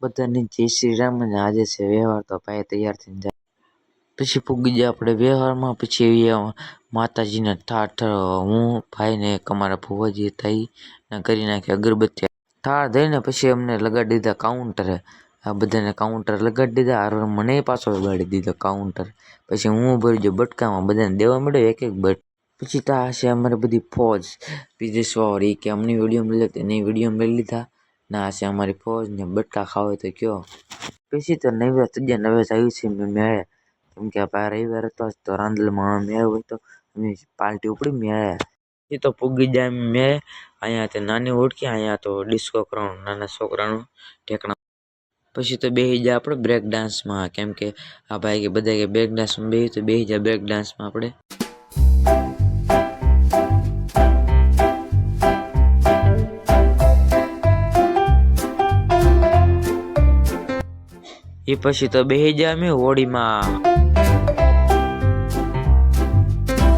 બધાને જય શ્રી રામ અને આજે છે વ્યવહાર તો ભાઈ તૈયાર થઈને જાય પછી પૂગી જાય આપણે વ્યવહારમાં પછી માતાજીને ઠાઠ હું ભાઈ ને એક અમારા ભુવાજી થઈ ને કરી નાખી અગરબત્તી ઠાર દઈને પછી અમને લગાડી દીધા કાઉન્ટરે આ બધાને કાઉન્ટર લગાડી દીધા હાર મને પાછો લગાડી દીધો કાઉન્ટર પછી હું ભરી ગયો બટકામાં બધાને દેવા મળ્યો એક એક બટ પછી તો આ છે અમારે બધી ફોજ વિદેશવાળી કે અમની વિડીયો મળી એની વિડીયો લઈ લીધા ના છે અમારી ફોજ ને બટકા ખાવ તો કયો પછી તો નવે તજ્યા નવે આવ્યું છે મેળે કેમ કે આ રવિવાર હતો તો રાંદલમાં મેળ હોય તો પાર્ટી ઉપડી મેળે એ તો પૂગી જાય મેં અહીંયા તે નાની ઓળખી અહીંયા તો ડિસ્કો કરવાનું નાના છોકરાનું ઠેકણા પછી તો બેસી જાય આપણે બ્રેક ડાન્સમાં કેમ કે આ ભાઈ કે બધા કે બ્રેક ડાન્સમાં બેસી તો બેસી જાય બ્રેક ડાન્સમાં આપણે એ પછી તો બેસી જાય અમે હોળીમાં